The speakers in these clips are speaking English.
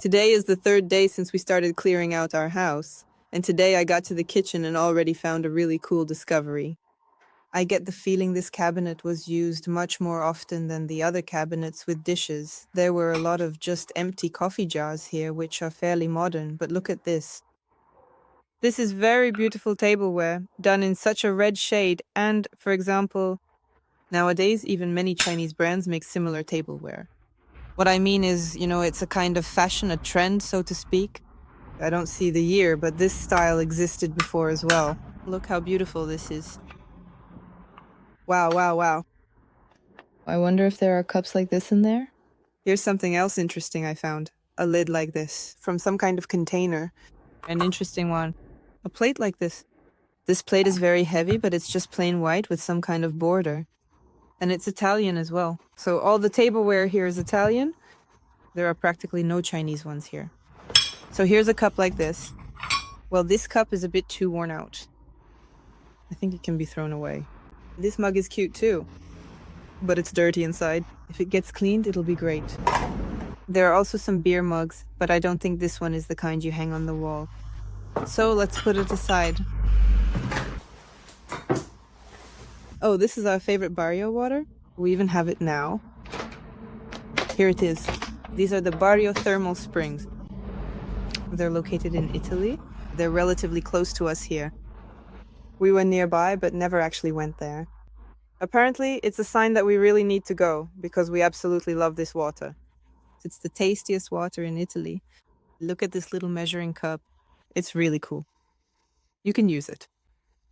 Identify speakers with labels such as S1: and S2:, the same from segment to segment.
S1: Today is the third day since we started clearing out our house, and today I got to the kitchen and already found a really cool discovery. I get the feeling this cabinet was used much more often than the other cabinets with dishes. There were a lot of just empty coffee jars here, which are fairly modern, but look at this. This is very beautiful tableware, done in such a red shade, and, for example, nowadays even many Chinese brands make similar tableware. What I mean is, it's a kind of fashion, a trend, so to speak. I don't see the year, but this style existed before as well. Look how beautiful this is. Wow, wow, wow.
S2: I wonder if there are cups like this in there?
S1: Here's something else interesting I found. A lid like this, from some kind of container. An interesting one. A plate like this. This plate is very heavy, but it's just plain white with some kind of border. And it's Italian as well. So all the tableware here is Italian. There are practically no Chinese ones here. So here's a cup like this. Well, this cup is a bit too worn out. I think it can be thrown away. This mug is cute too, but it's dirty inside. If it gets cleaned, it'll be great. There are also some beer mugs, but I don't think this one is the kind you hang on the wall. So let's put it aside. Oh, this is our favorite Barrio water. We even have it now. Here it is. These are the Barrio thermal springs. They're located in Italy. They're relatively close to us here. We were nearby, but never actually went there. Apparently, it's a sign that we really need to go, because we absolutely love this water. It's the tastiest water in Italy. Look at this little measuring cup. It's really cool. You can use it.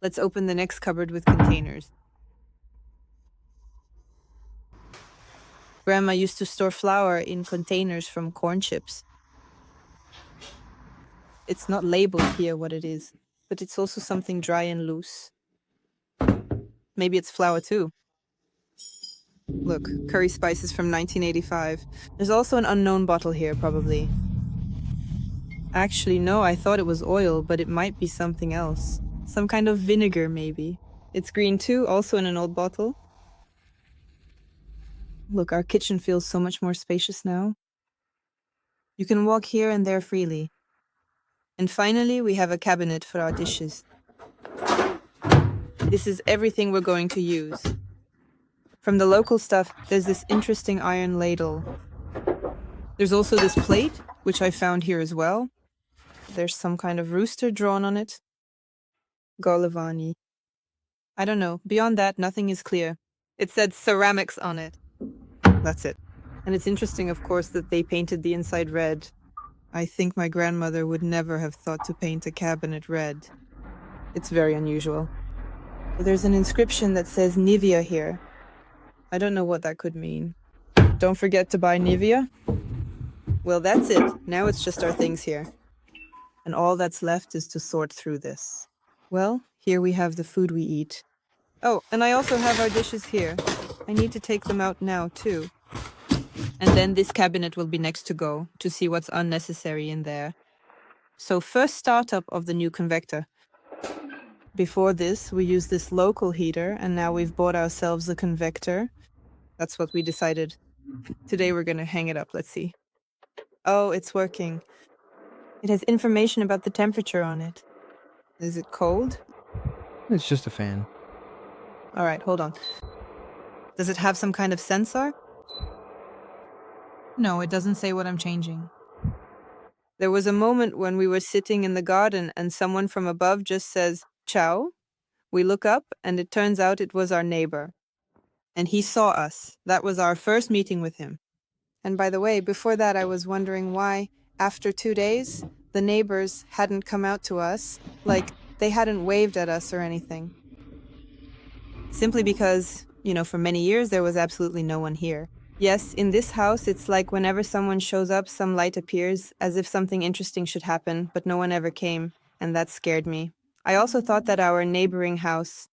S1: Let's open the next cupboard with containers. Grandma used to store flour in containers from corn chips. It's not labeled here what it is, but it's also something dry and loose. Maybe it's flour too. Look, curry spices from 1985. There's also an unknown bottle here, probably. Actually, no, I thought it was oil, but it might be something else. Some kind of vinegar, maybe. It's green too, also in an old bottle. Look, our kitchen feels so much more spacious now. You can walk here and there freely. And finally, we have a cabinet for our dishes. This is everything we're going to use. From the local stuff, there's this interesting iron ladle. There's also this plate, which I found here as well. There's some kind of rooster drawn on it. Golavani. I don't know. Beyond that, nothing is clear. It said ceramics on it. That's it. And it's interesting, of course, that they painted the inside red. I think my grandmother would never have thought to paint a cabinet red. It's very unusual. There's an inscription that says Nivea here. I don't know what that could mean. Don't forget to buy Nivea? Well, that's it. Now it's just our things here. And all that's left is to sort through this. Well, here we have the food we eat. Oh, and I also have our dishes here. I need to take them out now, too. And then this cabinet will be next to go, to see what's unnecessary in there. So first startup of the new convector. Before this, we used this local heater, and now we've bought ourselves a convector. That's what we decided. Today we're gonna hang it up, let's see. Oh, it's working. It has information about the temperature on it. Is it cold?
S3: It's just a fan.
S1: All right, hold on. Does it have some kind of sensor? No, it doesn't say what I'm changing. There was a moment when we were sitting in the garden and someone from above just says, "Ciao." We look up and it turns out it was our neighbor. And he saw us. That was our first meeting with him. And by the way, before that I was wondering why, after 2 days, the neighbors hadn't come out to us, like they hadn't waved at us or anything. Simply because, for many years there was absolutely no one here. Yes, in this house, it's like whenever someone shows up, some light appears, as if something interesting should happen, but no one ever came, and that scared me. I also thought that our neighboring house...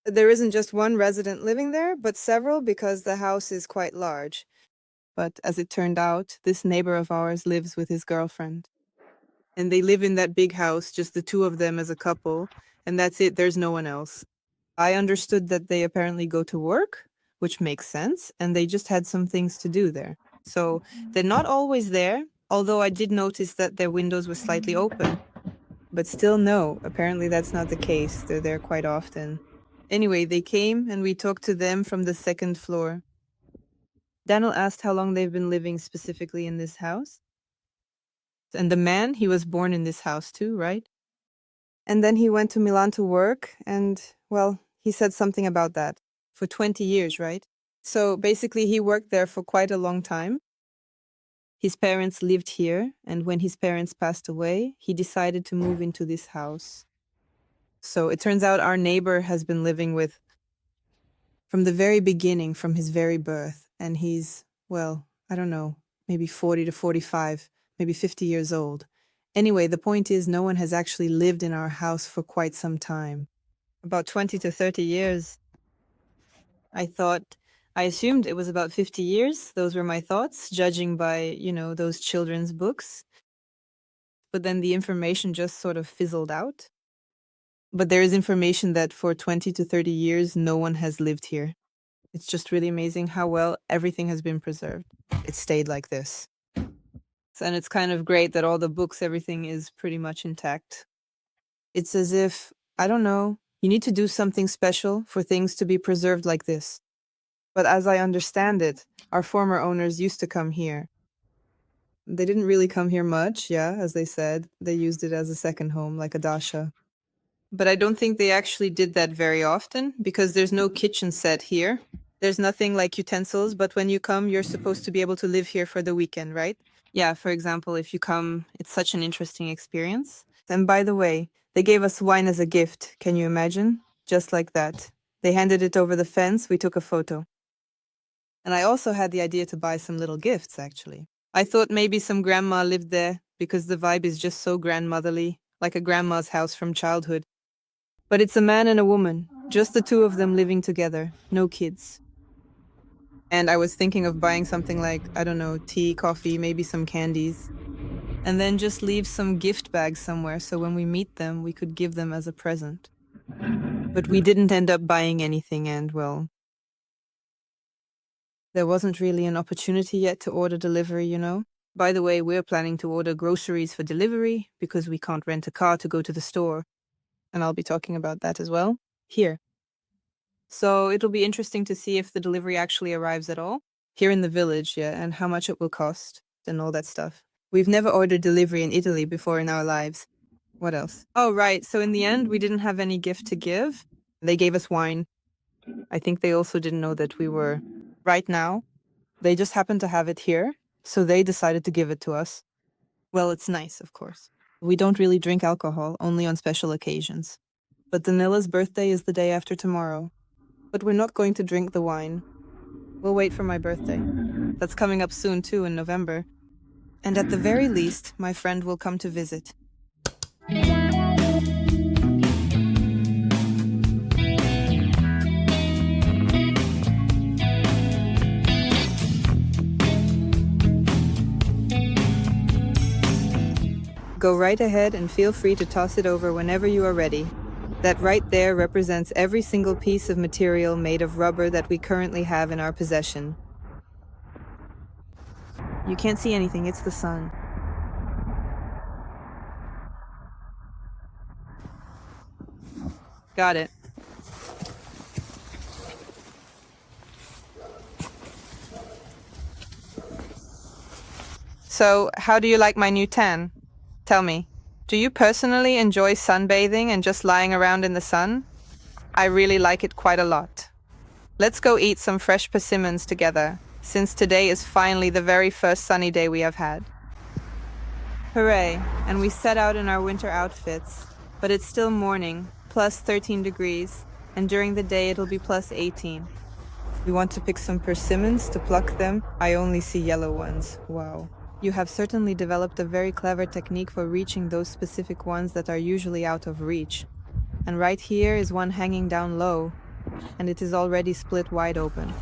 S1: There isn't just one resident living there, but several, because the house is quite large. But as it turned out, this neighbor of ours lives with his girlfriend. And they live in that big house, just the two of them as a couple, and that's it, there's no one else. I understood that they apparently go to work, which makes sense, and they just had some things to do there. So they're not always there, Although I did notice that their windows were slightly open. But still, no, apparently that's not the case. They're there quite often. Anyway, they came and we talked to them from the second floor. Daniel asked how long they've been living specifically in this house. And the man, he was born in this house too, right? And then he went to Milan to work and, well, he said something about that. For 20 years, right? So basically he worked there for quite a long time. His parents lived here, and when his parents passed away, he decided to move into this house. So it turns out our neighbor has been living with from the very beginning, from his very birth, and he's, well, I don't know, maybe 40 to 45, maybe 50 years old. Anyway, the point is no one has actually lived in our house for quite some time. About 20 to 30 years. I assumed it was about 50 years. Those were my thoughts, judging by, those children's books. But then the information just sort of fizzled out. But there is information that for 20 to 30 years, no one has lived here. It's just really amazing how well everything has been preserved. It stayed like this. And it's kind of great that all the books, everything is pretty much intact. It's as if, I don't know, you need to do something special for things to be preserved like this. But as I understand it, our former owners used to come here. They didn't really come here much, yeah, as they said. They used it as a second home, like a dasha. But I don't think they actually did that very often, because there's no kitchen set here. There's nothing like utensils, but when you come, you're supposed to be able to live here for the weekend, right? Yeah, for example, if you come, it's such an interesting experience. And by the way, they gave us wine as a gift, can you imagine? Just like that. They handed it over the fence, we took a photo. And I also had the idea to buy some little gifts, actually. I thought maybe some grandma lived there, because the vibe is just so grandmotherly, like a grandma's house from childhood. But it's a man and a woman, just the two of them living together, no kids. And I was thinking of buying something like, I don't know, tea, coffee, maybe some candies. And then just leave some gift bags somewhere so when we meet them, we could give them as a present. But we didn't end up buying anything and, well, there wasn't really an opportunity yet to order delivery, By the way, we're planning to order groceries for delivery because we can't rent a car to go to the store. And I'll be talking about that as well here. So it'll be interesting to see if the delivery actually arrives at all here in the village, yeah, and how much it will cost and all that stuff. We've never ordered delivery in Italy before in our lives. What else? Oh, right. So in the end, we didn't have any gift to give. They gave us wine. I think they also didn't know that we were right now. They just happened to have it here, so they decided to give it to us. Well, it's nice, of course. We don't really drink alcohol, only on special occasions. But Danila's birthday is the day after tomorrow. But we're not going to drink the wine. We'll wait for my birthday. That's coming up soon, too, in November. And at the very least, my friend will come to visit. Go right ahead and feel free to toss it over whenever you are ready. That right there represents every single piece of material made of rubber that we currently have in our possession. You can't see anything, it's the sun. Got it. So, how do you like my new tan? Tell me, do you personally enjoy sunbathing and just lying around in the sun? I really like it quite a lot. Let's go eat some fresh persimmons together, since today is finally the very first sunny day we have had. Hooray, and we set out in our winter outfits, but it's still morning, plus 13 degrees, and during the day it'll be plus 18. We want to pick some persimmons to pluck them. I only see yellow ones. Wow. You have certainly developed a very clever technique for reaching those specific ones that are usually out of reach. And right here is one hanging down low, and it is already split wide open.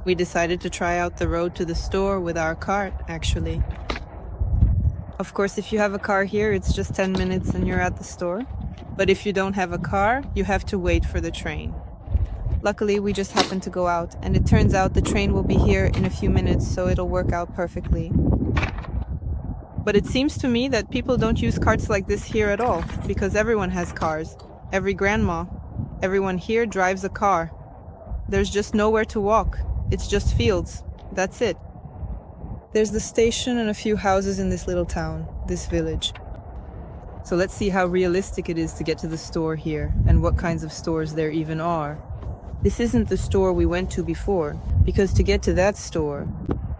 S1: We decided to try out the road to the store with our cart, actually. Of course, if you have a car here, it's just 10 minutes and you're at the store. But if you don't have a car, you have to wait for the train. Luckily, we just happened to go out, and it turns out the train will be here in a few minutes, so it'll work out perfectly. But it seems to me that people don't use carts like this here at all, because everyone has cars. Every grandma. Everyone here drives a car. There's just nowhere to walk. It's just fields. That's it. There's the station and a few houses in this little town, this village. So let's see how realistic it is to get to the store here, and what kinds of stores there even are. This isn't the store we went to before, because to get to that store,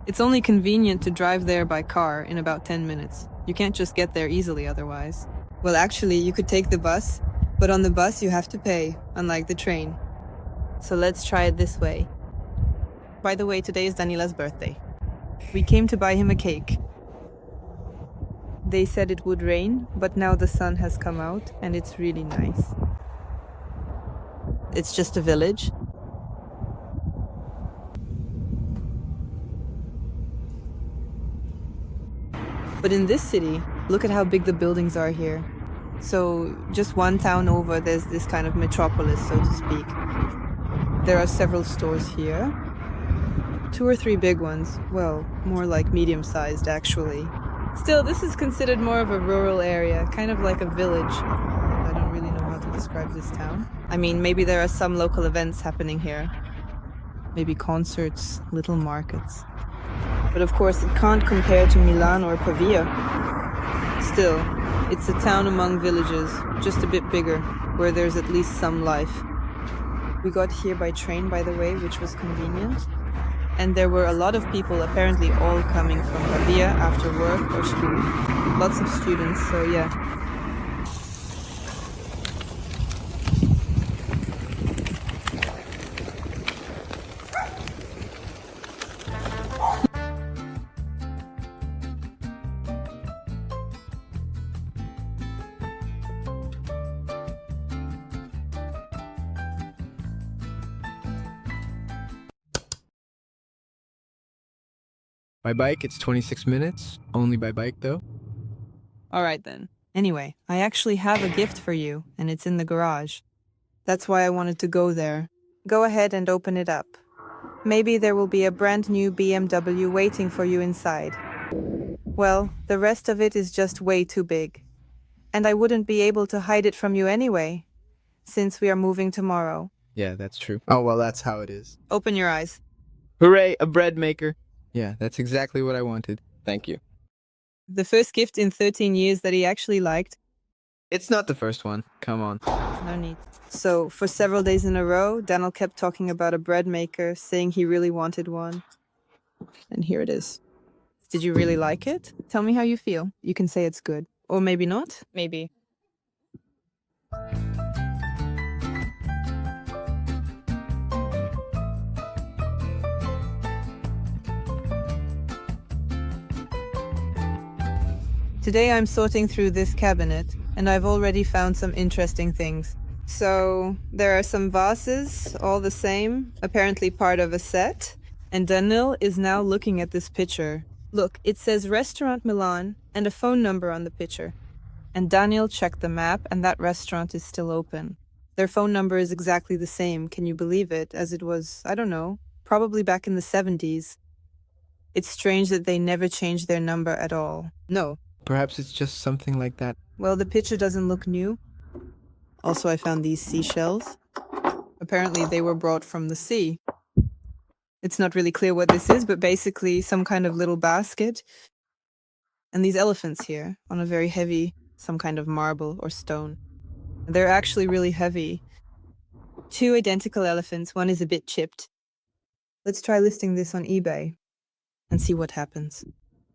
S1: it's only convenient to drive there by car in about 10 minutes. You can't just get there easily otherwise. Well, actually, you could take the bus, but on the bus you have to pay, unlike the train. So let's try it this way. By the way, today is Daniela's birthday. We came to buy him a cake. They said it would rain, but now the sun has come out and it's really nice. It's just a village. But in this city, look at how big the buildings are here. So just one town over, there's this kind of metropolis, so to speak. There are several stores here. 2 or 3 big ones. Well, more like medium-sized, actually. Still, this is considered more of a rural area, kind of like a village. I don't really know how to describe this town. I mean, maybe there are some local events happening here. Maybe concerts, little markets. But of course, it can't compare to Milan or Pavia. Still, it's a town among villages, just a bit bigger, where there's at least some life. We got here by train, by the way, which was convenient. And there were a lot of people, apparently all coming from Pavia after work or school. Lots of students, so yeah.
S3: By bike, it's 26 minutes. Only by bike, though.
S1: Alright then. Anyway, I actually have a gift for you, and it's in the garage. That's why I wanted to go there. Go ahead and open it up. Maybe there will be a brand new BMW waiting for you inside. Well, the rest of it is just way too big. And I wouldn't be able to hide it from you anyway, since we are moving tomorrow.
S3: Yeah, that's true. Oh, well, that's how it is.
S1: Open your eyes.
S3: Hooray, a bread maker. Yeah, that's exactly what I wanted. Thank you.
S1: The first gift in 13 years that he actually liked.
S3: It's not the first one. Come on.
S1: No need. So, for several days in a row, Daniel kept talking about a bread maker, saying he really wanted one. And here it is. Did you really like it? Tell me how you feel. You can say it's good. Or maybe not.
S2: Maybe.
S1: Today I'm sorting through this cabinet, and I've already found some interesting things. So, there are some vases, all the same, apparently part of a set, and Daniel is now looking at this picture. Look, it says Restaurant Milan and a phone number on the picture. And Daniel checked the map, and that restaurant is still open. Their phone number is exactly the same, can you believe it, as it was, I don't know, probably back in the 70s. It's strange that they never changed their number at all. No.
S3: Perhaps it's just something like that.
S1: Well, the picture doesn't look new. Also, I found these seashells. Apparently, they were brought from the sea. It's not really clear what this is, but basically some kind of little basket. And these elephants here, on a very heavy, some kind of marble or stone. They're actually really heavy. 2 identical elephants, one is a bit chipped. Let's try listing this on eBay and see what happens.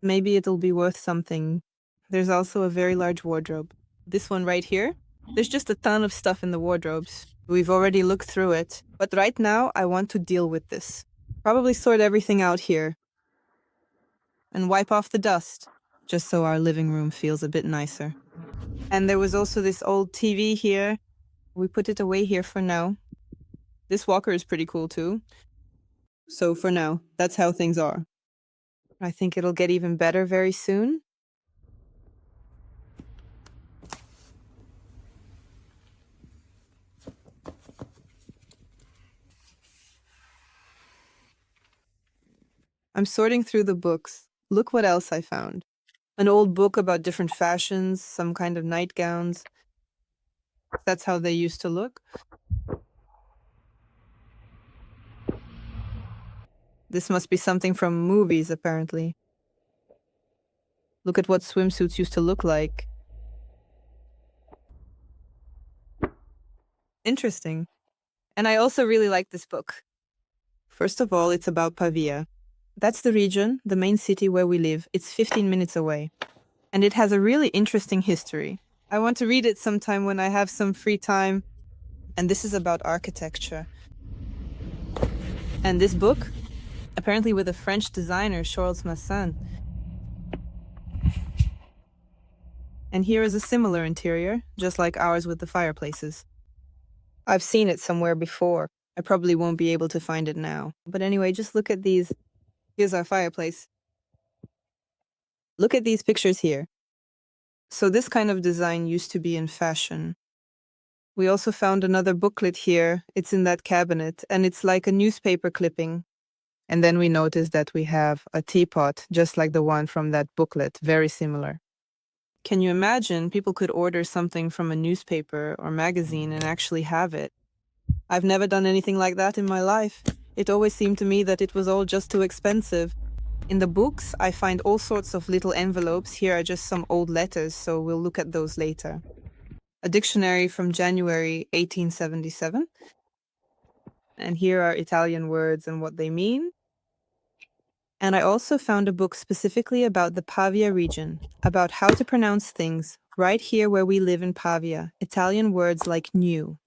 S1: Maybe it'll be worth something. There's also a very large wardrobe. This one right here, there's just a ton of stuff in the wardrobes. We've already looked through it. But right now, I want to deal with this. Probably sort everything out here. And wipe off the dust, just so our living room feels a bit nicer. And there was also this old TV here. We put it away here for now. This walker is pretty cool too. So for now, that's how things are. I think it'll get even better very soon. I'm sorting through the books. Look what else I found. An old book about different fashions, some kind of nightgowns. That's how they used to look. This must be something from movies, apparently. Look at what swimsuits used to look like. Interesting. And I also really like this book. First of all, it's about Pavia. That's the region, the main city where we live. It's 15 minutes away. And it has a really interesting history. I want to read it sometime when I have some free time. And this is about architecture. And this book, apparently with a French designer, Charles Massin. And here is a similar interior, just like ours with the fireplaces. I've seen it somewhere before. I probably won't be able to find it now. But anyway, just look at these. Here's our fireplace. Look at these pictures here. So this kind of design used to be in fashion. We also found another booklet here. It's in that cabinet, and it's like a newspaper clipping. And then we noticed that we have a teapot, just like the one from that booklet, very similar. Can you imagine people could order something from a newspaper or magazine and actually have it? I've never done anything like that in my life. It always seemed to me that it was all just too expensive. In the books, I find all sorts of little envelopes. Here are just some old letters, so we'll look at those later. A dictionary from January 1877. And here are Italian words and what they mean. And I also found a book specifically about the Pavia region, about how to pronounce things right here where we live in Pavia, Italian words like new.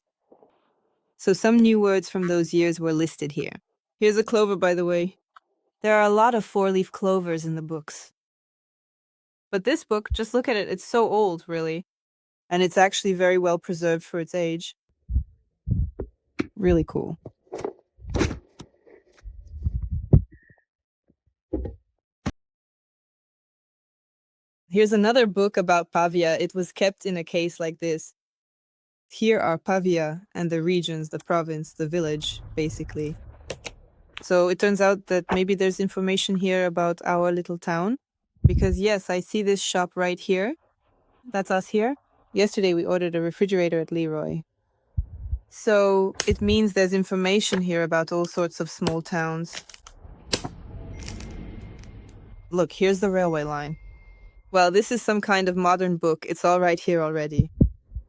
S1: So some new words from those years were listed here. Here's a clover, by the way. There are a lot of four-leaf clovers in the books. But this book, just look at it, it's so old, really. And it's actually very well preserved for its age. Really cool. Here's another book about Pavia. It was kept in a case like this. Here are Pavia and the regions, the province, the village, basically. So it turns out that maybe there's information here about our little town. Because yes, I see this shop right here. That's us here. Yesterday we ordered a refrigerator at Leroy. So it means there's information here about all sorts of small towns. Look, here's the railway line. Well, this is some kind of modern book. It's all right here already.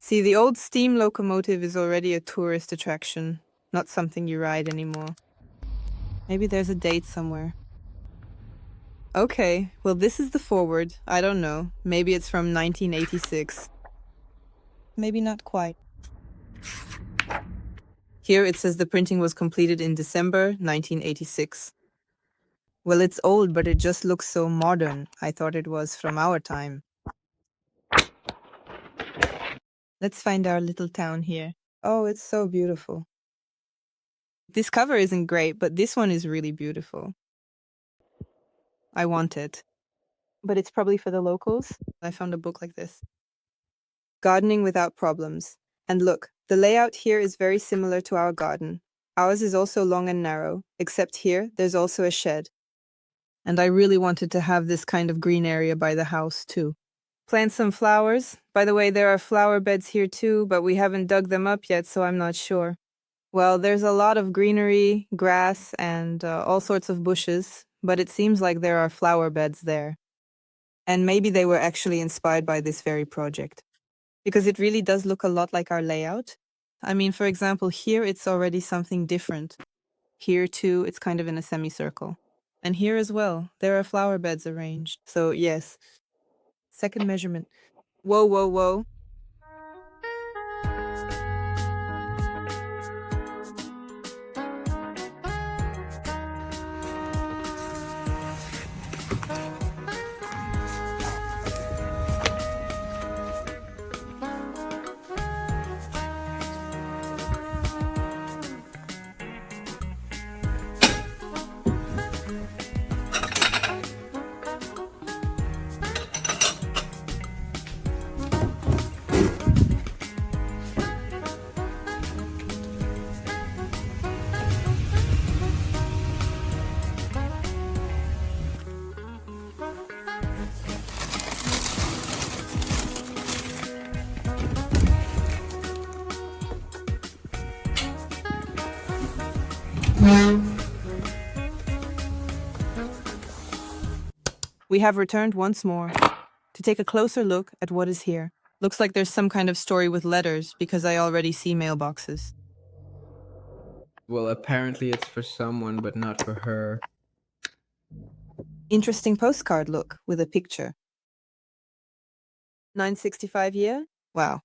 S1: See, the old steam locomotive is already a tourist attraction, not something you ride anymore. Maybe there's a date somewhere. Okay, well, this is the foreword. I don't know. Maybe it's from 1986. Maybe not quite. Here it says the printing was completed in December 1986. Well, it's old, but it just looks so modern. I thought it was from our time. Let's find our little town here. Oh, it's so beautiful. This cover isn't great, but this one is really beautiful. I want it. But it's probably for the locals. I found a book like this. Gardening without problems. And look, the layout here is very similar to our garden. Ours is also long and narrow, except here there's also a shed. And I really wanted to have this kind of green area by the house, too. Plant some flowers. By the way, there are flower beds here too, but we haven't dug them up yet, so I'm not sure. Well, there's a lot of greenery, grass, and all sorts of bushes, but it seems like there are flower beds there. And maybe they were actually inspired by this very project. Because it really does look a lot like our layout. I mean, for example, here it's already something different. Here too, it's kind of in a semicircle. And here as well, there are flower beds arranged. So yes, second measurement. Whoa, whoa, whoa. We have returned once more to take a closer look at what is here. Looks like there's some kind of story with letters because I already see mailboxes.
S3: Well, apparently it's for someone, but not for her.
S1: Interesting postcard look with a picture. 965 year? Wow.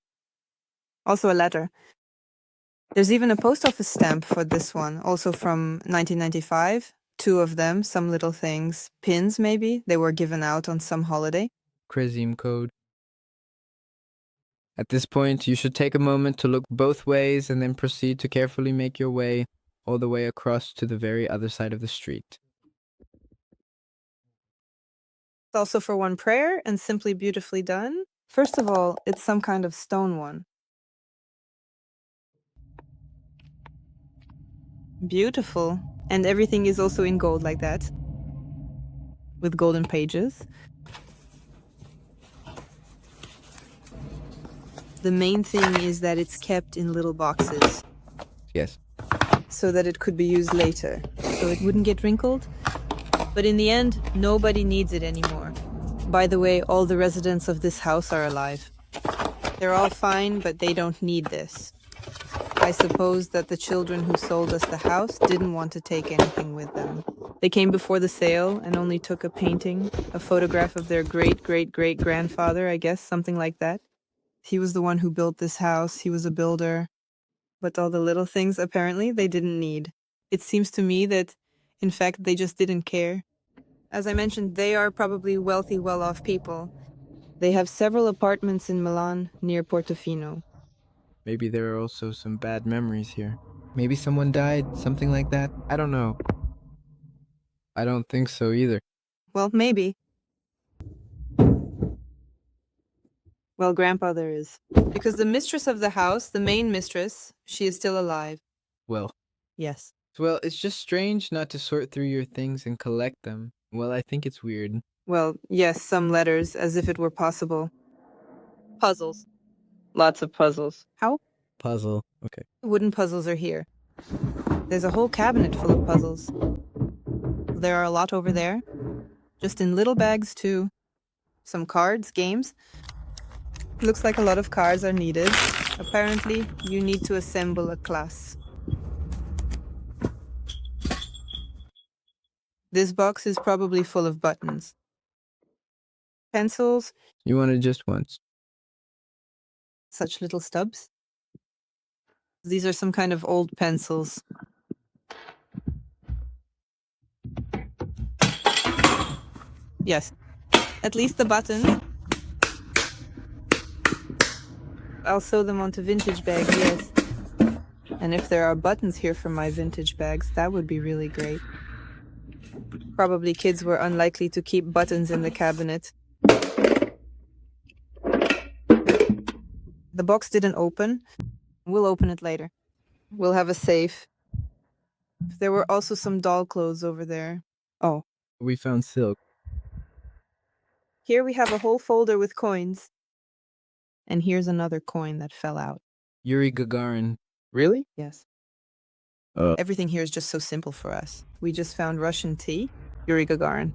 S1: Also a letter. There's even a post office stamp for this one, also from 1995. Two of them, some little things. Pins, maybe? They were given out on some holiday.
S3: Crasim code. At this point, you should take a moment to look both ways and then proceed to carefully make your way all the way across to the very other side of the street.
S1: It's also for one prayer and simply beautifully done. First of all, it's some kind of stone one. Beautiful. And everything is also in gold like that, with golden pages. The main thing is that it's kept in little boxes
S3: Yes.
S1: so that it could be used later, so it wouldn't get wrinkled. But in the end, nobody needs it anymore. By the way, all the residents of this house are alive. They're all fine, but they don't need this. I suppose that the children who sold us the house didn't want to take anything with them. They came before the sale and only took a painting, a photograph of their great-great-great-grandfather, I guess, something like that. He was the one who built this house. He was a builder. But all the little things, apparently, they didn't need. It seems to me that, in fact, they just didn't care. As I mentioned, they are probably wealthy, well-off people. They have several apartments in Milan near Portofino.
S3: Maybe there are also some bad memories here. Maybe someone died, something like that. I don't know. I don't think so either.
S1: Well, maybe. Well, Grandpa there is. Because the mistress of the house, the main mistress, she is still alive.
S3: Well,
S1: Yes.
S3: it's just strange not to sort through your things and collect them. Well, I think it's weird.
S1: Well, yes, some letters, as if it were possible. Puzzles. Lots of puzzles. How?
S3: Puzzle. Okay.
S1: Wooden puzzles are here. There's a whole cabinet full of puzzles. There are a lot over there. Just in little bags, too. Some cards, games. Looks like a lot of cards are needed. Apparently, you need to assemble a class. This box is probably full of buttons. Pencils,
S3: You wanted just once.
S1: such little stubs. These are some kind of old pencils. Yes, at least the buttons. I'll sew them onto vintage bags, yes. And if there are buttons here for my vintage bags, that would be really great. Probably kids were unlikely to keep buttons in the cabinet. The box didn't open. We'll open it later. We'll have a safe. There were also some doll clothes over there. Oh,
S3: We found silk.
S1: here we have a whole folder with coins. And here's another coin that fell out.
S3: Yuri Gagarin. Really?
S1: Yes.
S3: Uh.
S1: Everything here is just so simple for us. We just found Russian tea, Yuri Gagarin.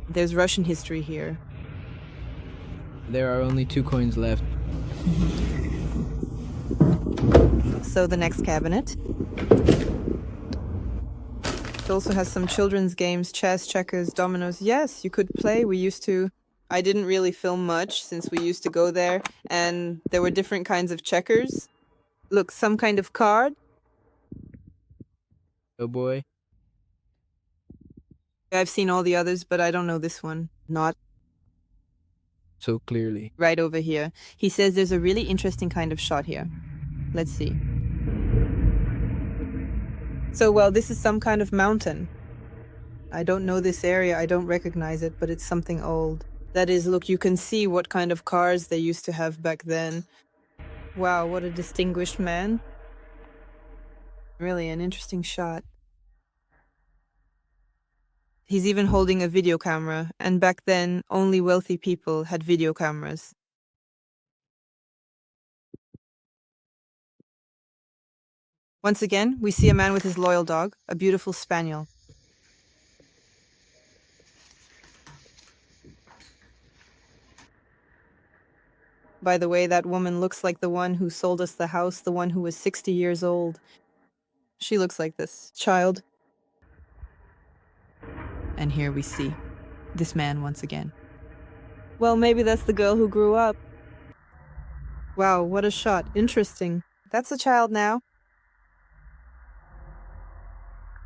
S1: There's Russian history here.
S3: There are only 2 coins left.
S1: So the next cabinet. It also has some children's games, chess, checkers, dominoes. Yes, you could play. We used to. I didn't really film much since we used to go there, and there were different kinds of checkers. Look, some kind of card.
S3: Oh boy.
S1: I've seen all the others, but I don't know this one. Not
S3: So clearly.
S1: right over here. He says there's a really interesting kind of shot here. Let's see. So, well, this is some kind of mountain. I don't know this area, I don't recognize it, but it's something old. That is, look, you can see what kind of cars they used to have back then. Wow, what a distinguished man. Really an interesting shot. He's even holding a video camera, and back then, only wealthy people had video cameras. Once again, we see a man with his loyal dog, a beautiful spaniel. By the way, that woman looks like the one who sold us the house, the one who was 60 years old. She looks like this child. And here we see this man once again. Well, maybe that's the girl who grew up. Wow, what a shot. Interesting. That's a child now.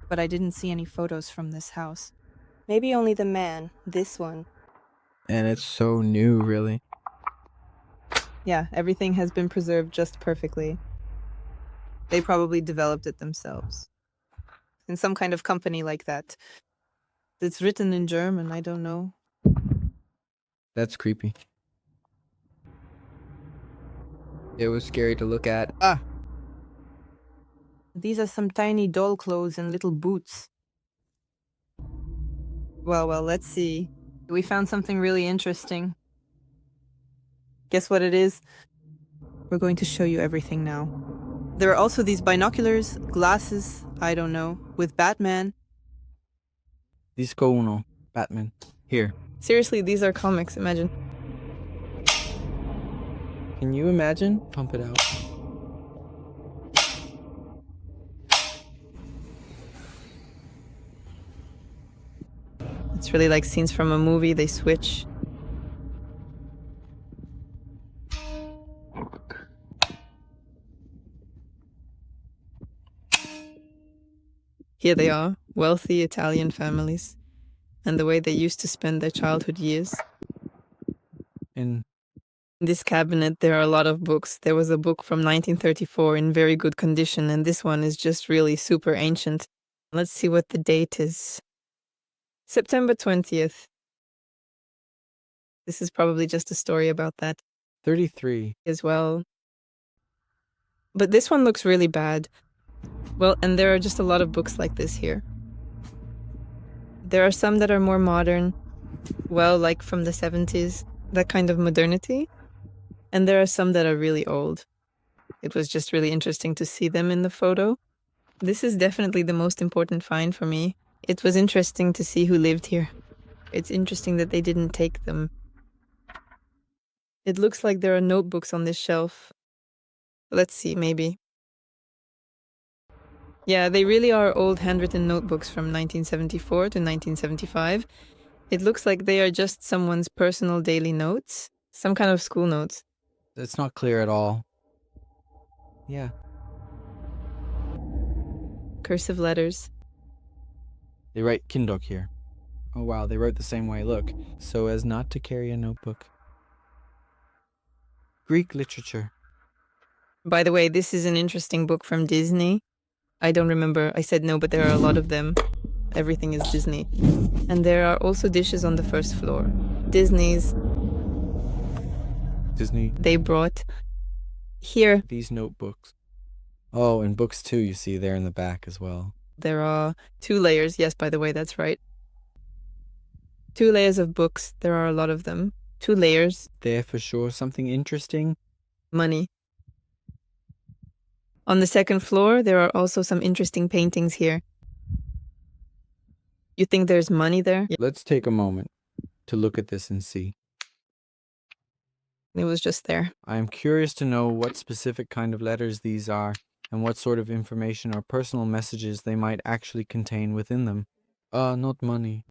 S1: But I didn't see any photos from this house. Maybe only the man, this one.
S3: And it's so new, really.
S1: Yeah, everything has been preserved just perfectly. They probably developed it themselves. In some kind of company like that. It's written in German, I don't know.
S3: That's creepy. It was scary to look at. Ah!
S1: These are some tiny doll clothes and little boots. Well, let's see. We found something really interesting. Guess what it is? We're going to show you everything now. There are also these binoculars, glasses, I don't know, with Batman.
S3: Disco uno. Batman. Here.
S1: Seriously, these are comics, imagine.
S3: Can you imagine? Pump it out.
S1: It's really like scenes from a movie, they switch. Here they are, wealthy Italian families, and the way they used to spend their childhood years.
S3: In
S1: this cabinet, there are a lot of books. There was a book from 1934 in very good condition, and this one is just really super ancient. Let's see what the date is. September 20th. This is probably just a story about that
S3: 33.
S1: as well. But this one looks really bad. Well, and there are just a lot of books like this here. There are some that are more modern, well, like from the 70s, that kind of modernity. And there are some that are really old. It was just really interesting to see them in the photo. This is definitely the most important find for me. It was interesting to see who lived here. It's interesting that they didn't take them. It looks like there are notebooks on this shelf. Let's see, maybe. Yeah, they really are old handwritten notebooks from 1974 to 1975. It looks like they are just someone's personal daily notes. Some kind of school notes.
S3: It's not clear at all. Yeah.
S1: Cursive letters.
S3: They write Kindok here. Oh wow, they wrote the same way, look. So as not to carry a notebook. Greek literature.
S1: By the way, this is an interesting book from Disney. I don't remember. I said no, but there are a lot of them. Everything is Disney. And there are also dishes on the first floor.
S3: Disney.
S1: They brought here.
S3: These notebooks. Oh, and books too, you see there in the back as well.
S1: There are 2 layers. Yes, by the way, that's right. 2 layers of books. There are a lot of them. 2 layers.
S3: There for sure something interesting.
S1: Money. On the second floor, there are also some interesting paintings here. You think there's money there?
S3: Let's take a moment to look at this and see.
S1: It was just there.
S3: I am curious to know what specific kind of letters these are and what sort of information or personal messages they might actually contain within them. Not money.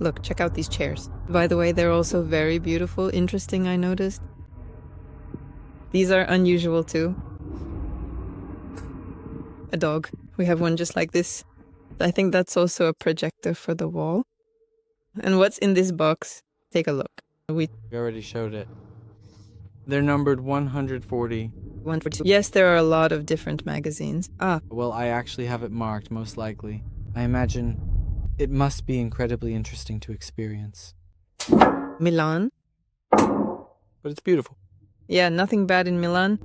S1: Look, check out these chairs. By the way, they're also very beautiful, interesting, I noticed. These are unusual too. A dog. We have one just like this. I think that's also a projector for the wall. And what's in this box? Take a look. We
S3: already showed it. They're numbered 140.
S1: 142. Yes, there are a lot of different magazines.
S3: Well, I actually have it marked, most likely. I imagine it must be incredibly interesting to experience.
S1: Milan.
S3: But it's beautiful.
S1: Yeah, nothing bad in Milan.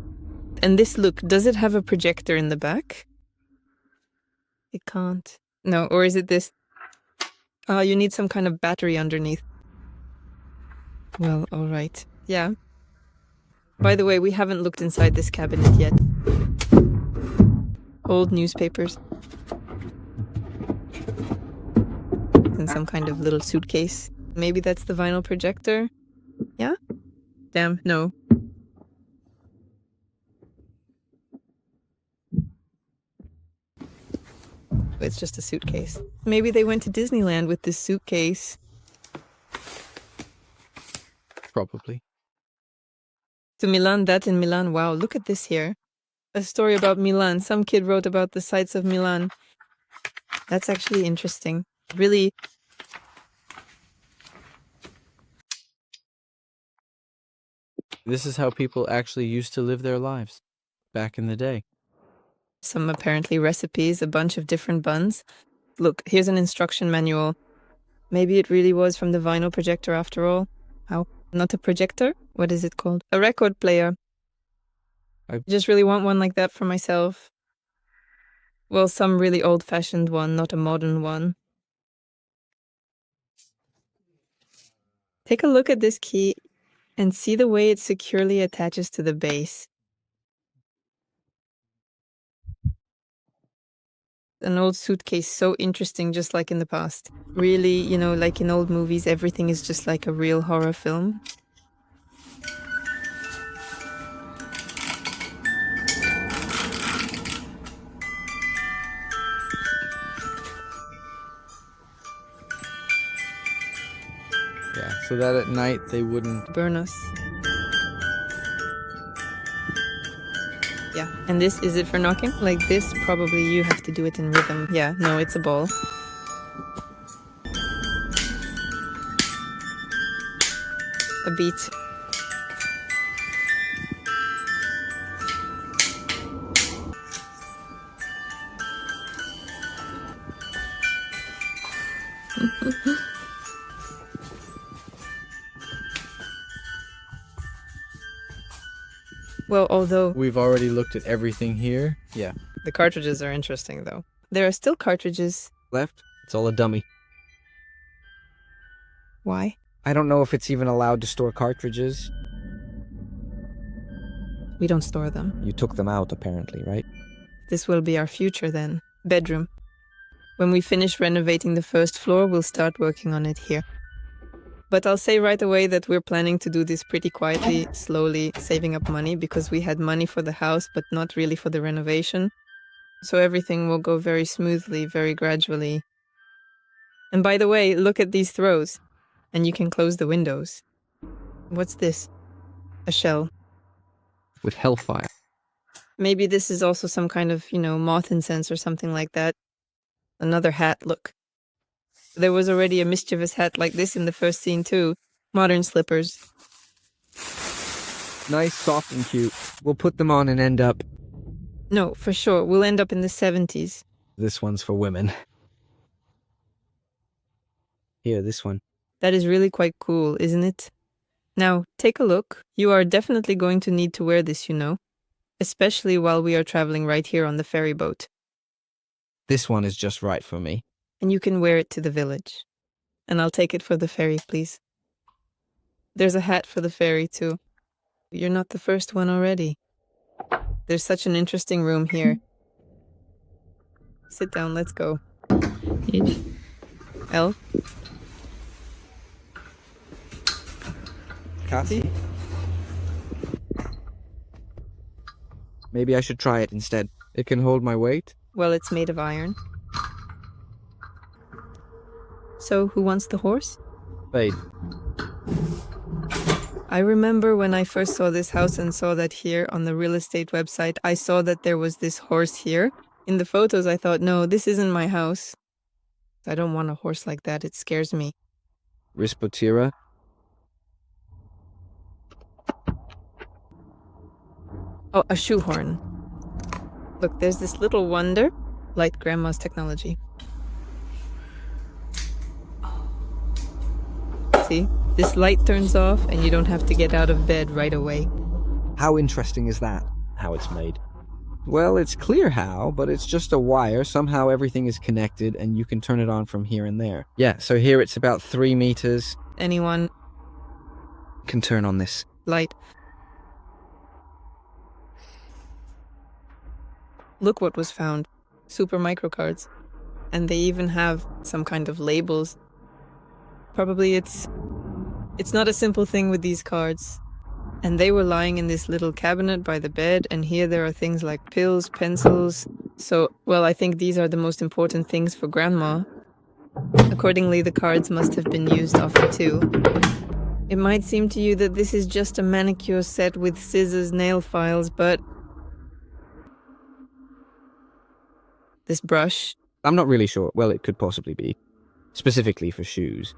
S1: And this, look, does it have a projector in the back? It can't. No, or is it this? You need some kind of battery underneath. Well, all right. Yeah. By the way, we haven't looked inside this cabinet yet. Old newspapers. In some kind of little suitcase. Maybe that's the vinyl projector? Yeah? Damn, no. It's just a suitcase. Maybe they went to Disneyland with this suitcase.
S3: Probably.
S1: To Milan, that in Milan. Wow, look at this here. A story about Milan. Some kid wrote about the sights of Milan. That's actually interesting. Really.
S3: This is how people actually used to live their lives back in the day.
S1: Some apparently recipes, a bunch of different buns. Look, here's an instruction manual. Maybe it really was from the vinyl projector after all. How? Not a projector? What is it called? A record player. I just really want one like that for myself. Well, some really old-fashioned one, not a modern one. Take a look at this key and see the way it securely attaches to the base. An old suitcase, so interesting, just like in the past. Really, you know, like in old movies, everything is just like a real horror film.
S3: Yeah, so that at night they wouldn't
S1: burn us. Yeah, and this, is it for knocking? Like this, probably you have to do it in rhythm. Yeah, no, it's a ball. A beat. Well, although
S3: We've already looked at everything here. Yeah.
S1: the cartridges are interesting, though. There are still cartridges.
S4: Left? It's all a dummy.
S1: Why?
S4: I don't know if it's even allowed to store cartridges.
S1: We don't store them.
S4: You took them out, apparently, right?
S1: This will be our future then. Bedroom. When we finish renovating the first floor, we'll start working on it here. But I'll say right away that we're planning to do this pretty quietly, slowly, saving up money because we had money for the house, but not really for the renovation. So everything will go very smoothly, very gradually. And by the way, look at these throws. And you can close the windows. What's this? A shell.
S4: With hellfire.
S1: Maybe this is also some kind of, moth incense or something like that. Another hat, look. There was already a mischievous hat like this in the first scene too. Modern slippers.
S4: Nice, soft, and cute. We'll put them on and end up...
S1: No, for sure. We'll end up in the 70s.
S4: This one's for women. Here, this one.
S1: That is really quite cool, isn't it? Now, take a look. You are definitely going to need to wear this, especially while we are traveling right here on the ferry boat.
S4: This one is just right for me.
S1: And you can wear it to the village. And I'll take it for the ferry, please. There's a hat for the ferry, too. You're not the first one already. There's such an interesting room here. Sit down, let's go. H. L.
S4: Kathy? Maybe I should try it instead.
S3: It can hold my weight?
S1: Well, it's made of iron. So, who wants the horse?
S3: Wait.
S1: I remember when I first saw this house and saw that here on the real estate website, I saw that there was this horse here. In the photos, I thought, no, this isn't my house. I don't want a horse like that. It scares me.
S4: Rispotira?
S1: Oh, a shoehorn. Look, there's this little wonder. Like grandma's technology. See? This light turns off and you don't have to get out of bed right away.
S4: How interesting is that? How it's made? Well, it's clear how, but it's just a wire. Somehow everything is connected and you can turn it on from here and there. Yeah, so here it's about 3 meters.
S1: Anyone
S4: Can turn on this.
S1: light. Look what was found. Super microcards. And they even have some kind of labels. Probably it's not a simple thing with these cards. And they were lying in this little cabinet by the bed, and here there are things like pills, pencils. So, well, I think these are the most important things for Grandma. Accordingly, the cards must have been used often too. It might seem to you that this is just a manicure set with scissors, nail files, but this brush,
S4: I'm not really sure. Well, it could possibly be. Specifically for shoes.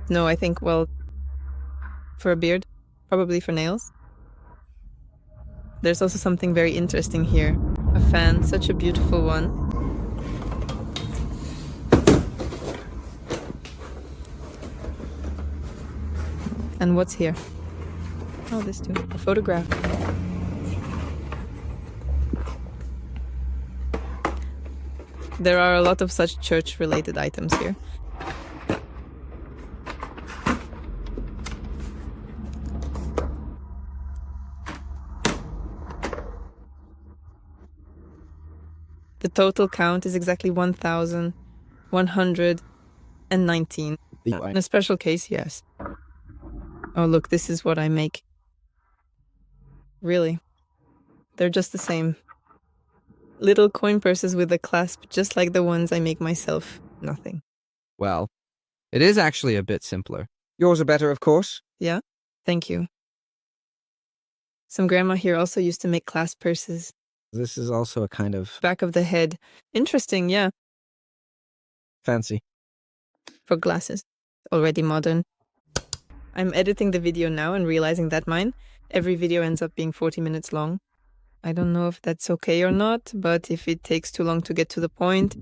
S1: no, I think, well, for a beard, probably for nails. There's also something very interesting here. A fan, such a beautiful one. And what's here? Oh, this too. A photograph. There are a lot of such church-related items here. The total count is exactly 1,119. In a special case, yes. Oh, look, this is what I make. Really. They're just the same. Little coin purses with a clasp, just like the ones I make myself. Nothing.
S4: Well, it is actually a bit simpler. Yours are better, of course.
S1: Yeah? Thank you. Some grandma here also used to make clasp purses.
S4: This is also a kind of
S1: Back of the head. Interesting, yeah.
S4: fancy.
S1: For glasses. Already modern. I'm editing the video now and realizing that every video ends up being 40 minutes long. I don't know if that's okay or not, but if it takes too long to get to the point,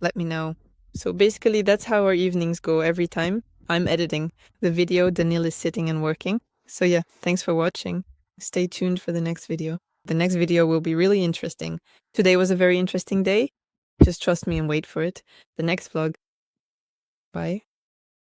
S1: let me know. So basically, that's how our evenings go every time. I'm editing the video, Daniil is sitting and working. So yeah, thanks for watching. Stay tuned for the next video. The next video will be really interesting. Today was a very interesting day. Just trust me and wait for it. The next vlog. Bye.